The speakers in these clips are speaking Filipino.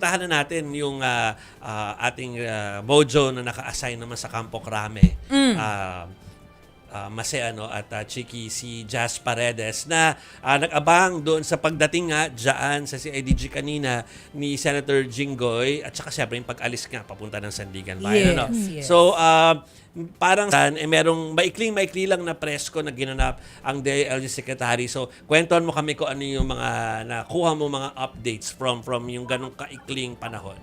puntahan na natin yung ating Mojo na naka-assign naman sa Campo Crame. Maseano at Chiki, si Jazz Paredes na nag-abang doon sa pagdating nga dyan sa CIDG kanina ni Senator Jinggoy at saka siyempre yung pag-alis nga papunta ng Sandigan Bayan. Yes. So, parang merong maikling-maikli lang na presko na ginanap ang DILG Secretary. So, kwentuhan mo kami kung ano yung mga nakuha mo mga updates from yung ganong kaikling panahon.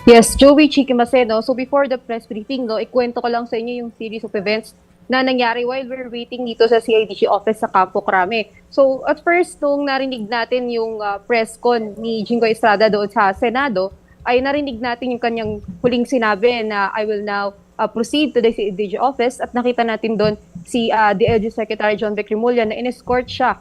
Yes, Joey Chiki Maceno. So before the press briefing, ikwento ko lang sa inyo yung series of events na nangyari while we're waiting dito sa CIDG office sa Campo Crame. So at first, nung narinig natin yung press con ni Jinggoy Estrada doon sa Senado, ay narinig natin yung kanyang huling sinabi na I will now proceed to the CIDG office at nakita natin doon si DILG Secretary John Vic Remulla na in-escort siya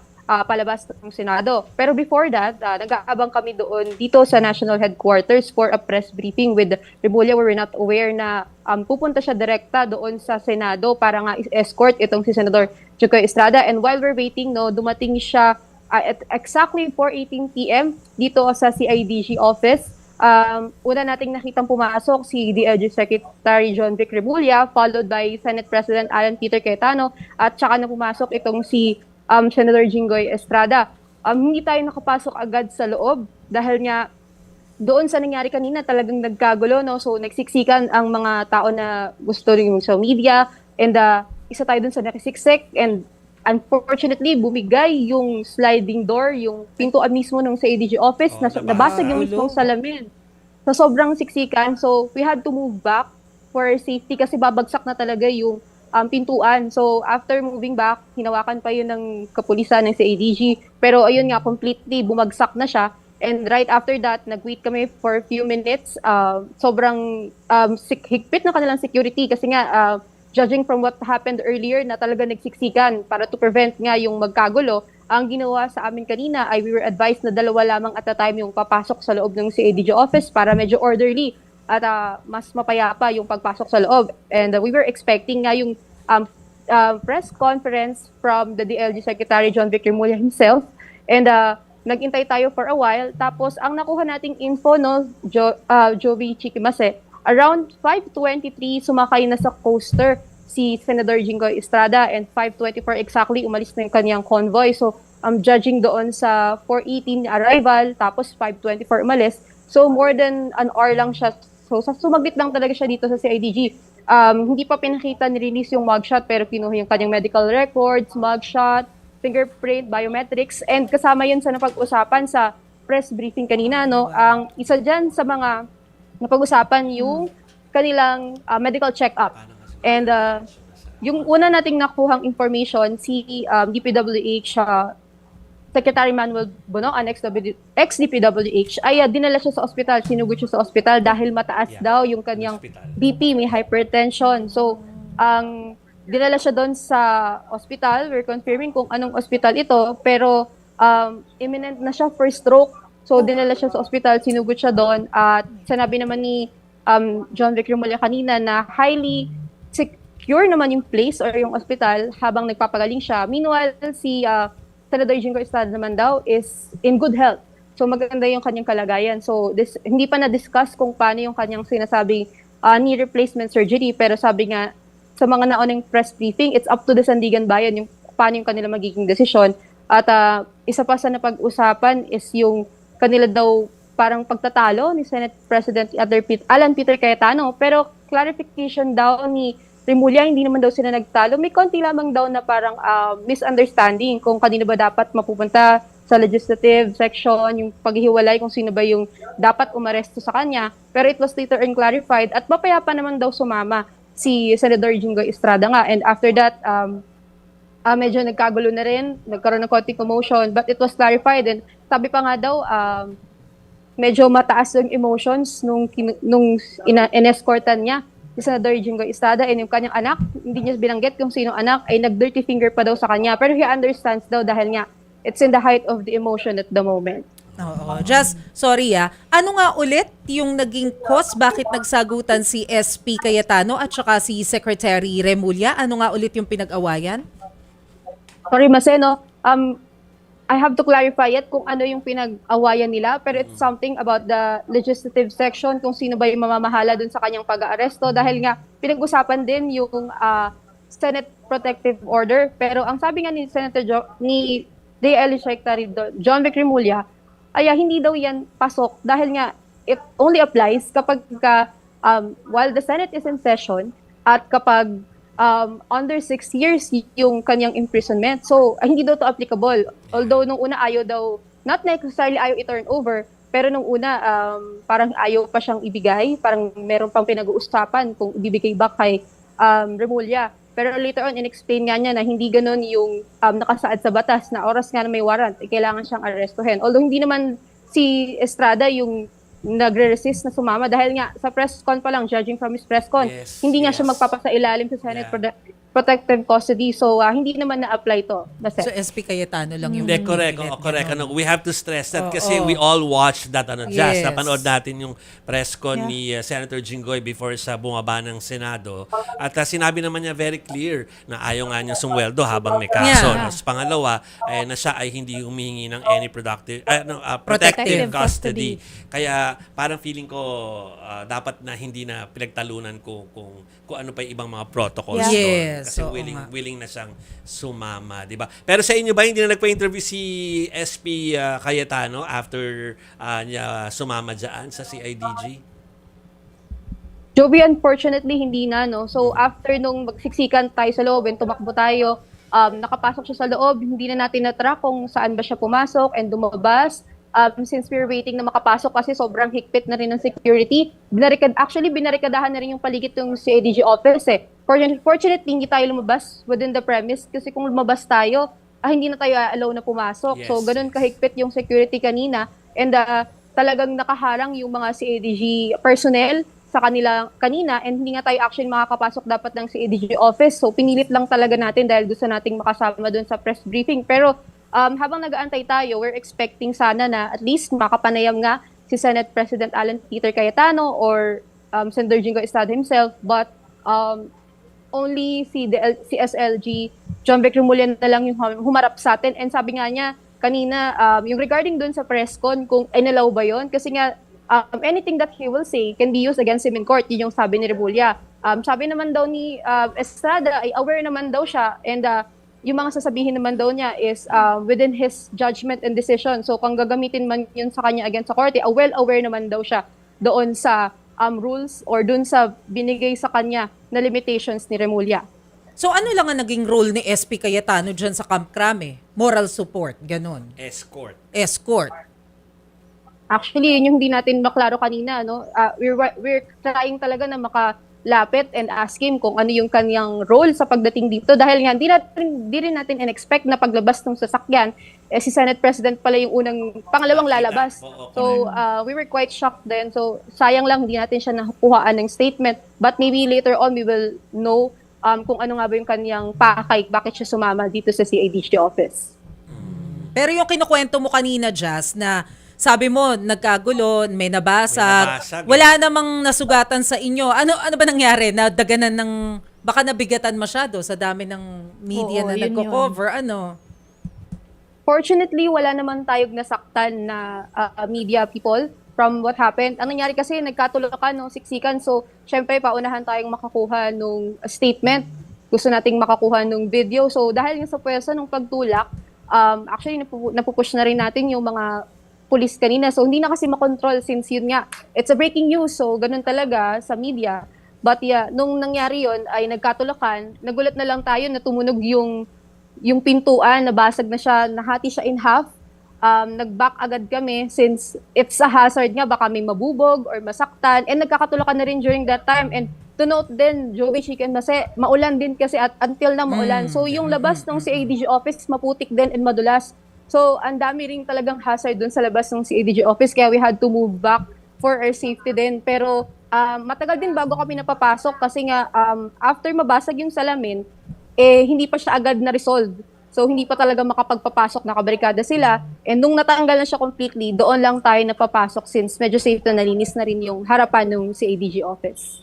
palabas ng Senado. Pero before that, nag-aabang kami doon dito sa National Headquarters for a press briefing with Remulla. We were not aware na pupunta siya direkta doon sa Senado para nga escort itong si Senator Jinggoy Estrada. And while we're waiting, dumating siya at exactly 4:18 p.m. dito sa CIDG office. Una nating nakitang pumasok si DILG Secretary John Vic Remulla, followed by Senate President Alan Peter Cayetano, at saka na pumasok itong si Senator Jinggoy Estrada. Hindi tayo nakapasok agad sa loob dahil nga doon sa nangyari kanina talagang nagkagulo, no? So nagsiksikan ang mga tao na gusto rin sa media, and isa tayo doon sa nakisiksik, and unfortunately bumigay yung sliding door, yung pintuan mismo ng CIDG office, nabasag yung mismong salamin. Sa sobrang siksikan, so we had to move back for safety kasi babagsak na talaga yung pintuan. So, after moving back, hinawakan pa yun ng kapulisan ng CIDG. Pero ayun nga, completely bumagsak na siya. And right after that, nag-wait kami for a few minutes. Sobrang higpit na kanilang security kasi nga, judging from what happened earlier, na talaga nagsiksikan para to prevent nga yung magkagulo. Ang ginawa sa amin kanina ay we were advised na 2 lamang at a time yung papasok sa loob ng CIDG office para medyo orderly at mas mapayapa yung pagpasok sa loob. And we were expecting nga yung press conference from the DILG Secretary John Vic Remulla himself. And nagintay tayo for a while. Tapos ang nakuha nating info, Joey Chiki Mase, around 5:23 sumakay na sa coaster si Senator Jinggoy Estrada, and 5:24 exactly umalis na yung kanyang convoy. So judging doon sa 4:18 arrival, tapos 5:24 umalis. So more than an hour lang siya. So sumaglit lang talaga siya dito sa CIDG. Hindi pa pinakita, ni-release yung mugshot, pero kinuha yung kanyang medical records, mugshot, fingerprint, biometrics, and kasama yun sa napag-usapan sa press briefing kanina, no? Ang isa dyan sa mga napag-usapan yung kanilang medical check-up. And yung una nating nakuhang information, si DPWH Secretary Manuel Bono, ang ex-DPWH, ay dinala siya sa ospital, sinugot siya sa ospital dahil mataas daw yung kanyang BP, may hypertension. So, ang dinala siya doon sa ospital, we're confirming kung anong ospital ito, pero imminent na siya for stroke. So, dinala siya sa ospital, sinugot siya doon, at sinabi naman ni John Vic Remulla kanina na highly secure naman yung place or yung ospital habang nagpapagaling siya. Meanwhile, si Senator Jinggoy Estrada naman daw is in good health. So maganda yung kanyang kalagayan. So hindi pa na-discuss kung paano yung kanyang sinasabing knee replacement surgery, pero sabi nga sa mga naunang press briefing, it's up to the Sandigan Bayan yung paano yung kanila magiging desisyon. At isa pa sa napag-usapan is yung kanila daw parang pagtatalo ni Senate President Alan Peter Cayetano, pero clarification daw ni Remulla, hindi naman daw sila nagtalo. May konti lamang daw na parang misunderstanding kung kanino ba dapat mapupunta sa legislative section, yung paghihiwalay kung sino ba yung dapat umaresto sa kanya. Pero it was later clarified at mapayapa naman daw sumama si Senator Jinggoy Estrada nga. And after that, medyo nagkagulo na rin, nagkaroon ng konting commotion, but it was clarified. And sabi pa nga daw, medyo mataas yung emotions nung in-escortan niya si Senator Jinggoy Estrada, and yung kanyang anak, hindi niya binanggit kung sino anak, ay nag-dirty finger pa daw sa kanya. Pero he understands daw dahil nga, it's in the height of the emotion at the moment. Oo. Just, sorry ano nga ulit yung naging cause? Bakit nagsagutan si SP Cayetano at saka si Secretary Remulla? Ano nga ulit yung pinag-awayan? Sorry, Maseno. I have to clarify yet kung ano yung pinag-awayan nila, pero it's something about the legislative section, kung sino ba yung mamamahala dun sa kanyang pag-aaresto, dahil nga pinag-usapan din yung Senate Protective Order. Pero ang sabi nga ni ni D.L. Secretary John Vic Remulla, ay hindi daw yan pasok dahil nga it only applies kapag while the Senate is in session at kapag under 6 years yung kanyang imprisonment. So, hindi daw to applicable. Although nung una ayaw daw, not necessarily ayaw i-turn over, pero nung una parang ayaw pa siyang ibigay, parang meron pang pinag-uusapan kung ibibigay ba kay Remulla. Pero later on, in-explain nga niya na hindi ganun yung nakasaad sa batas na oras nga na may warrant, kailangan siyang arestuhin. Although hindi naman si Estrada yung nagre-resist na sumama dahil nga sa press con pa lang, judging from his press con, hindi nga siya magpapasailalim sa Senate Protective Custody. So, hindi naman na-apply to. So, SP Cayetano lang yung... Hindi, correct. Correct. We have to stress that kasi we all watched that. Jazz, napanood natin yung press con ni Senator Jinggoy before sa bumaba ng Senado. At sinabi naman niya very clear na ayaw nga niya sumweldo habang may kaso. Tapos pangalawa, na siya ay hindi humihingi ng any protective custody. Kaya parang feeling ko dapat na hindi na pinagtalunan kung ano pa yung ibang mga protocols doon. Kasi willing na siyang sumama, di ba? Pero sa inyo ba, hindi na nagpa-interview si SP Cayetano after niya sumama dyan sa CIDG? Joby, unfortunately, hindi na, no? So, after nung magsiksikan tayo sa loob and tumakbo tayo, nakapasok siya sa loob, hindi na natin na-track kung saan ba siya pumasok and lumabas. Since we're waiting na makapasok kasi sobrang higpit na rin ng security, binarikadahan na rin yung paligid ng CIDG office eh. Fortunately, hindi tayo lumabas within the premise kasi kung lumabas tayo, hindi na tayo allow na pumasok. So, ganun kahigpit yung security kanina and talagang nakaharang yung mga CIDG personnel sa kanila kanina and hindi nga tayo actually makakapasok dapat ng CIDG office. So, pinilit lang talaga natin dahil gusto nating makasama dun sa press briefing. Pero, habang nag-aantay tayo, we're expecting sana na at least makapanayam nga si Senate President Alan Peter Cayetano or Senator Jingo Estrada himself, but only si SLG John Vic Remulla na lang yung humarap sa atin. And sabi nga niya kanina, yung regarding dun sa press con, kung inalaw ba yun? Kasi nga, anything that he will say can be used against him in court. Yun yung sabi ni Remulla. Sabi naman daw ni Estrada, ay aware naman daw siya and yung mga sasabihin naman daw niya is within his judgment and decision. So kung gagamitin man yun sa kanya against sa korte, well-aware naman daw siya doon sa rules or doon sa binigay sa kanya na limitations ni Remulla. So ano lang ang naging role ni SP Cayetano dyan sa Camp Crame? Moral support, ganun. Escort. Actually, yun yung hindi natin maklaro kanina. No? We're trying talaga na makalapit and ask him kung ano yung kanyang role sa pagdating dito. Dahil nga, di rin natin in-expect na paglabas ng sasakyan, si Senate President pala yung pangalawang lalabas. So, we were quite shocked then. So, sayang lang, hindi natin siya nakuhaan ng statement. But maybe later on, we will know kung ano nga ba yung kanyang pakay, bakit siya sumama dito sa CIDG office. Pero yung kinukwento mo kanina, Jazz, na sabi mo, nagkagulo, may nabasag, wala namang nasugatan sa inyo. Ano ba nangyari? Nadaganan ng, baka nabigatan masyado sa dami ng media na nagko-cover. Ano? Fortunately, wala naman tayong nasaktan na media people from what happened. Ang nangyari kasi, nagkatulokan nung siksikan. So, syempre, paunahan tayong makakuha nung statement. Gusto nating makakuha nung video. So, dahil nga sa pwersa nung pagtulak, actually, napupush na rin natin yung mga police kanina. So, hindi na kasi makontrol since yun nga, it's a breaking news. So, ganun talaga sa media. But yeah, nung nangyari yun, ay nagkatulakan, nagulat na lang tayo na tumunog yung pintuan, nabasag na siya, nahati siya in half. Nag-back agad kami since it's a hazard nga, baka may mabubog or masaktan. And nagkakatulakan na rin during that time. And to note din, Joey Chicken, kasi maulan din kasi at until na maulan. So, yung labas ng CIDG office, maputik din and madulas. So, ang dami rin talagang hazard dun sa labas ng CIDG office, kaya we had to move back for our safety din. Pero matagal din bago kami napapasok kasi nga after mabasag yung salamin, hindi pa siya agad na-resolve. So, hindi pa talaga makapagpapasok, nakabarikada sila. And nung natanggal na siya completely, doon lang tayo napapasok since medyo safe na nalinis na rin yung harapan ng CIDG office.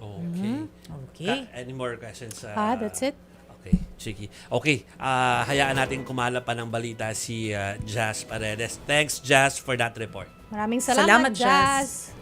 Okay. Okay. Any more questions? That's it. Okay, Chiki. Okay, hayaan natin kumala pa ng balita si Jazz Paredes. Thanks, Jazz, for that report. Maraming Salamat, salamat, Jazz. Jazz.